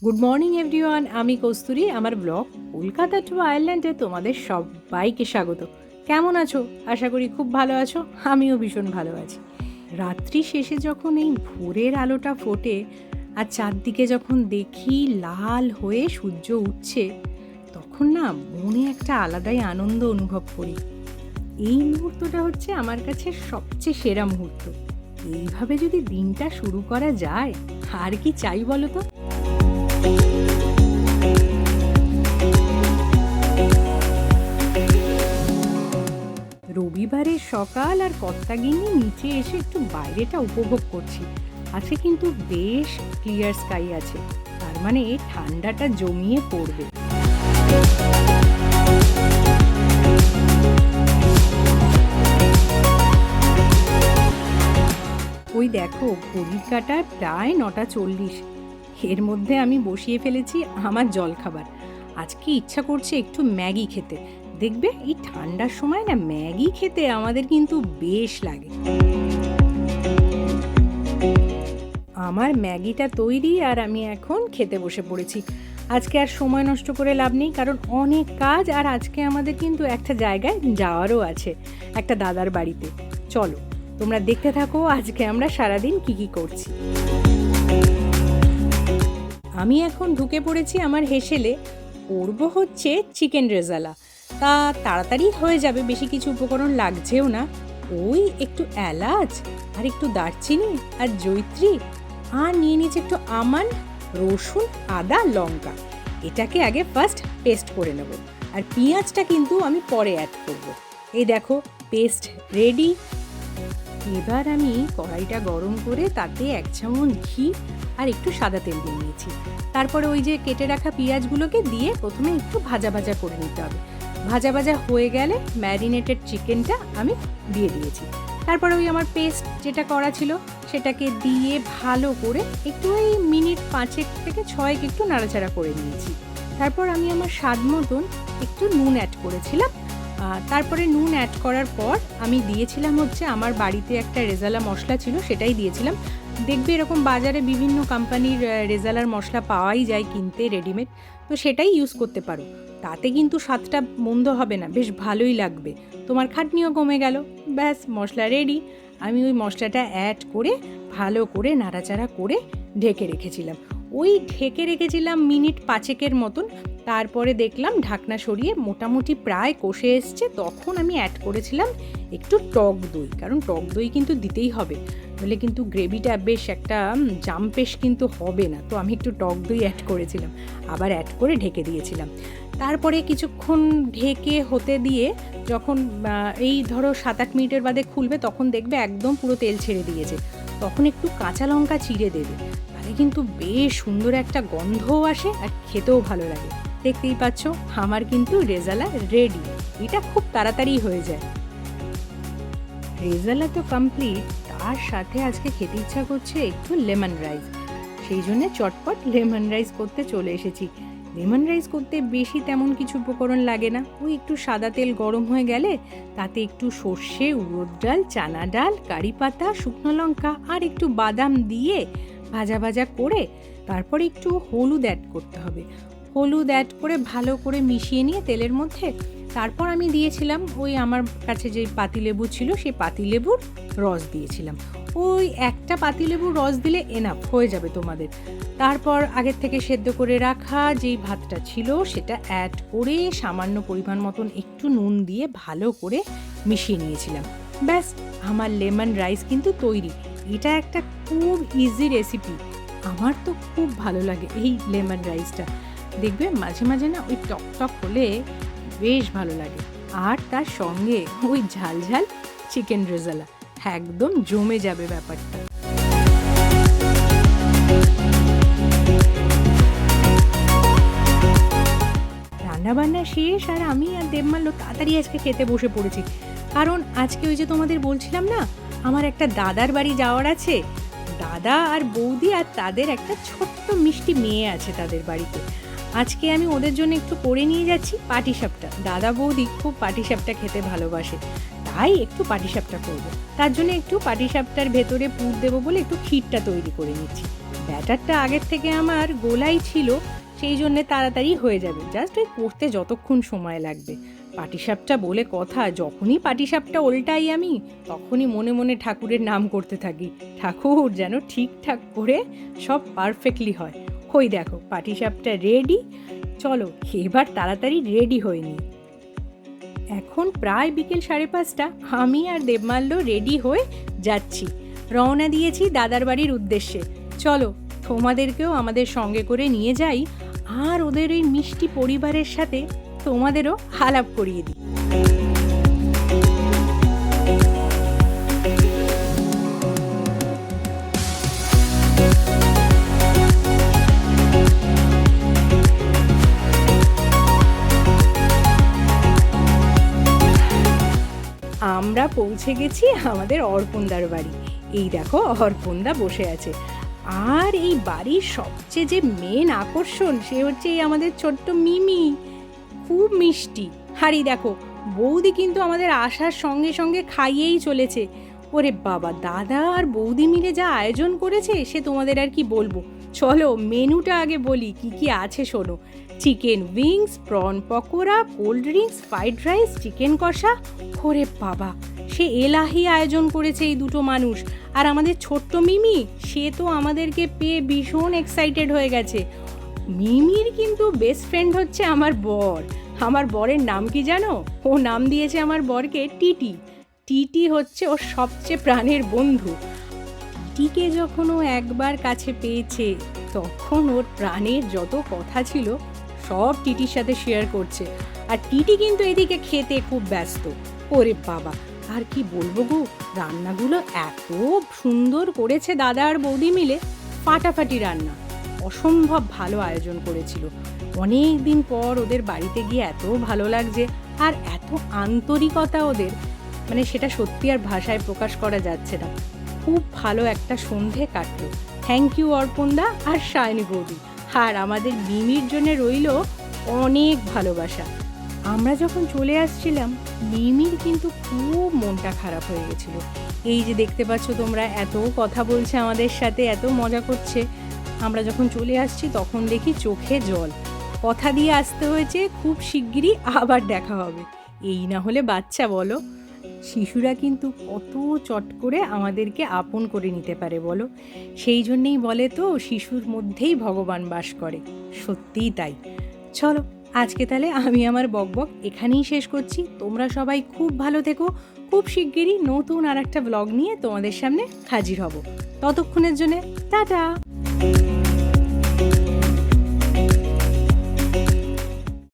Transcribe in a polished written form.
Good morning everyone, আমি কস্তুরী। আমার blog Kolkata two আয়ারল্যান্ডে তোমাদের সবাইকে স্বাগত। কেমন আছো? আশা করি খুব ভালো আছো। আমিও ভীষণ ভালো আছি। রাত্রি শেষে যখন এই ভোরের আলোটা ফোটে আর চারদিকে যখন দেখি লাল হয়ে সূর্য উঠছে, তখন না মনে একটা আলাদাই আনন্দ অনুভব করি। এই মুহূর্তটা হচ্ছে আমার কাছে সবচেয়ে সেরা মুহূর্ত। এইভাবে যদি দিনটা শুরু করা যায়, আর কি চাই বলো তো? রবিবারের সকাল আর কর্তাগিন্নি নিচে এসে একটু বাইরেটা উপভোগ করছি। আজকে কিন্তু বেশ ক্লিয়ার স্কাই আছে, তার মানে ঠান্ডাটা জমিয়ে পড়বে। ওই দেখো, ঘড়ির কাঁটায় প্রায় 9:40। এর মধ্যে আমি বসিয়ে ফেলেছি আমার জলখাবার। আজকে ইচ্ছা করছে একটু ম্যাগি খেতে। দেখবে এই ঠান্ডার সময় না ম্যাগি খেতে আমাদের কিন্তু বেশ লাগে। আমার ম্যাগিটা তৈরি আর আমি এখন খেতে বসে পড়েছি। আজকে আর সময় নষ্ট করে লাভ নেই, কারণ অনেক কাজ। আর আজকে আমাদের কিন্তু একটা জায়গায় যাওয়ারও আছে, একটা দাদার বাড়িতে। চলো তোমরা দেখতে থাকো আজকে আমরা সারাদিন কি করছি। আমি এখন ঢুকে পড়েছি আমার হেসেলে। করব হচ্ছে চিকেন রেজালা। তা তাড়াতাড়ি হয়ে যাবে, বেশি কিছু উপকরণ লাগছেও না। ওই একটু এলাচ আর একটু দারচিনি আর জয়িত্রী, আর নিয়ে নিয়েছি একটু আমন্ড, রসুন, আদা, লঙ্কা। এটাকে আগে ফার্স্ট পেস্ট করে নেব, আর পেঁয়াজটা কিন্তু আমি পরে অ্যাড করব। এই দেখো, পেস্ট রেডি। এবার আমি কড়াইটা গরম করে তাতে 1 চামচ ঘি আর একটু সাদা তেল দিয়ে নিয়েছি। তারপরে ওই যে কেটে রাখা পেঁয়াজগুলোকে দিয়ে প্রথমে একটু ভাজা ভাজা করে নিতে হবে। ভাজা ভাজা হয়ে গেলে ম্যারিনেটেড চিকেনটা আমি দিয়ে দিয়েছি। তারপরে ওই আমার পেস্ট যেটা করা ছিল সেটাকে দিয়ে ভালো করে একটু ওই মিনিট 5 থেকে 6 একটু নাড়াচাড়া করে নিয়েছি। তারপর আমি আমার স্বাদ মতন একটু নুন অ্যাড করেছিলাম। তারপরে নুন অ্যাড করার পর আমি দিয়েছিলাম হচ্ছে আমার বাড়িতে একটা রেজালা মশলা ছিল, সেটাই দিয়েছিলাম। দেখবে এরকম বাজারে বিভিন্ন কোম্পানির রেজালার মশলা পাওয়াই যায় কিনতে রেডিমেড, তো সেটাই ইউজ করতে পারো। তাতে কিন্তু স্বাদটা মন্দ হবে না, বেশ ভালোই লাগবে, তোমার খাটনিও কমে গেল। ব্যাস, মশলা রেডি। আমি ওই মশলাটা অ্যাড করে ভালো করে নাড়াচাড়া করে ঢেকে রেখেছিলাম। ওই ঢেকে রেখেছিলাম মিনিট 5 মতন। তারপরে দেখলাম ঢাকনা সরিয়ে মোটামুটি প্রায় কষে এসছে। তখন আমি অ্যাড করেছিলাম একটু টক দই, কারণ টক দই কিন্তু দিতেই হবে, তাহলে কিন্তু গ্রেভিটা বেশ একটা জাম্পেশ কিন্তু হবে না। তো আমি একটু টক দই অ্যাড করেছিলাম, আবার অ্যাড করে ঢেকে দিয়েছিলাম। তারপরে কিছুক্ষণ ঢেকে হতে দিয়ে যখন এই ধরো 7-8 মিনিটের বাদে খুলবে, তখন দেখবে একদম পুরো তেল ছেড়ে দিয়েছে। তখন একটু কাঁচা লঙ্কা চিড়ে দেবে, তাহলে কিন্তু বেশ সুন্দর একটা গন্ধও আসে আর খেতেও ভালো লাগে। দেখতেই পাচ্ছ আমার কিন্তু রেজালা রেডি। এটা খুব তাড়াতাড়ি হয়ে যায়। রেজালা তো কমপ্লিট, তার সাথে আজকে খেতে ইচ্ছা করছে একটু লেমন রাইস। সেই জন্য চটপট লেমন রাইস করতে চলে এসেছি। লেমন রাইস করতে বেশি তেমন কিছু উপকরণ লাগে না। ওই একটু সাদা তেল গরম হয়ে গেলে তাতে একটু সর্ষে, উড়দ ডাল, চানা ডাল, কারি পাতা, শুকনো লঙ্কা আর একটু বাদাম দিয়ে ভাজা ভাজা করে তারপরে একটু হলুদ অ্যাড করতে হবে। হলুদ অ্যাড করে ভালো করে মিশিয়ে নিয়ে তেলের মধ্যে তারপর আমি দিয়েছিলাম ওই আমার কাছে যে পাতিলেবু ছিল সেই পাতিলেবুর রস দিয়েছিলাম। ওই একটা পাতিলেবুর রস দিলে এনাফ হয়ে যাবে তোমাদের। তারপর আগের থেকে সেদ্ধ করে রাখা যেই ভাতটা ছিল সেটা অ্যাড করে সামান্য পরিমাণ মতন একটু নুন দিয়ে ভালো করে মিশিয়ে নিয়েছিলাম। ব্যাস, আমার লেমন রাইস কিন্তু তৈরি। এটা একটা খুব ইজি রেসিপি, আমার তো খুব ভালো লাগে এই লেমন রাইসটা। দেখবে মাঝে মাঝে না ওই টক টক হলে বেশ ভালো লাগে, আর তার সঙ্গে ওই ঝাল ঝাল চিকেন রেজালা, একদম জমে যাবে ব্যাপারটা। রান্নাবান্না শেষ আর আমি আর দেবমাল্য তাড়াতাড়ি আজকে খেতে বসে পড়েছি, কারণ আজকে ওই যে তোমাদের বলছিলাম না আমার একটা দাদার বাড়ি যাওয়ার আছে। দাদা আর বৌদি আর তাদের একটা ছোট্ট মিষ্টি মেয়ে আছে তাদের বাড়িতে। আজকে আমি ওদের জন্য একটু করে নিয়ে যাচ্ছি পাটিসাপটা। দাদা বৌদি খুব পাটিসাপটা খেতে ভালোবাসে, তাই একটু পাটিসাপটা করবো। তার জন্য একটু পাটিসাপটার ভেতরে পুর দেবো বলে একটু ক্ষীরটা তৈরি করে নিচ্ছি। ব্যাটারটা আগের থেকে আমার গোলাই ছিল, সেই জন্যে তাড়াতাড়ি হয়ে যাবে, জাস্ট ওই করতে যতক্ষণ সময় লাগবে। পাটিসাপটা বলে কথা, যখনই পাটিসাপটা ওল্টাই আমি তখনই মনে মনে ঠাকুরের নাম করতে থাকি, ঠাকুর যেন ঠিকঠাক করে সব পারফেক্টলি হয়। ওই দেখো পাটিসাপটা রেডি, চলো এবার তাড়াতাড়ি রেডি হয়ে নিই। এখন প্রায় বিকেল 5:30, আমি আর দেবমাল্য রেডি হয়ে যাচ্ছি, রওনা দিয়েছি দাদার বাড়ির উদ্দেশ্যে। চলো তোমাদেরকেও আমাদের সঙ্গে করে নিয়ে যাই, আর ওদের এই মিষ্টি পরিবারের সাথে তোমাদেরও আলাপ করিয়ে দিই। আমরা পৌঁছে গেছি আমাদের অর্পণদার বাড়ি। এই দেখো অর্পণদা বসে আছে, আর এই বাড়ির সবচেয়ে যে মেন আকর্ষণ সে হচ্ছে এই আমাদের ছোট্ট মিমি, খুব মিষ্টি। আর এই দেখো বৌদি কিন্তু আমাদের আসার সঙ্গে সঙ্গে খাইয়েই চলেছে। ওরে বাবা, দাদা আর বৌদি মিলে যা আয়োজন করেছে সে তোমাদের আর কি বলবো। চলো মেনুটা আগে বলি কি কি আছে শোনো। Chicken wings, prawn pakora, cold drinks, fried rice, chicken কষা। ওরে বাবা, সে এলাহি আয়োজন করেছে এই দুটো মানুষ। আর আমাদের ছোট্ট মিমি, সে তো আমাদেরকে পেয়ে ভীষণ এক্সাইটেড হয়ে গেছে। মিমির কিন্তু বেস্ট ফ্রেন্ড হচ্ছে আমার বর। আমার বরের নাম কি জানো? ও নাম দিয়েছে আমার বরকে টিটি। টিটি হচ্ছে ওর সবচেয়ে প্রাণের বন্ধু। টিকে যখন ও একবার কাছে পেয়েছে তখন ওর প্রাণের যত কথা ছিল সব টিটির সাথে শেয়ার করছে। আর টিটি কিন্তু এদিকে খেতে খুব ব্যস্ত। ওরে বাবা, আর কি বলবো গো, রান্নাগুলো এত সুন্দর করেছে দাদা আর বৌদি মিলে, ফাটাফাটি রান্না, অসম্ভব ভালো আয়োজন করেছিল। অনেক দিন পর ওদের বাড়িতে গিয়ে এত ভালো লাগছে, আর এত আন্তরিকতা ওদের, মানে সেটা সত্যি আর ভাষায় প্রকাশ করা যাচ্ছে না। খুব ভালো একটা সন্ধে কাটলো। থ্যাংক ইউ অর্পণদা আর সায়নী বৌদি। আর আমাদের মিমির জন্য রইল অনেক ভালোবাসা। আমরা যখন চলে আসছিলাম মিমির কিন্তু খুব মনটা খারাপ হয়ে গেছিল। এই যে দেখতে পাচ্ছ তোমরা, এত কথা বলছে আমাদের সাথে, এত মজা করছে। আমরা যখন চলে আসছি তখন দেখি চোখে জল। কথা দিয়ে আসতে হয়েছে খুব শিগগিরই আবার দেখা হবে। এই না হলে বাচ্চা বলো, শিশুরা কিন্তু কত চট করে আমাদেরকে আপন করে নিতে পারে বলো। সেই জন্যেই বলে তো শিশুর মধ্যেই ভগবান বাস করে, সত্যিই তাই। চলো আজকে তাহলে আমি আমার বকবক এখানেই শেষ করছি। তোমরা সবাই খুব ভালো থেকো। খুব শিগগিরই নতুন আর একটা ব্লগ নিয়ে তোমাদের সামনে হাজির হব। ততক্ষণের জন্য টাটা।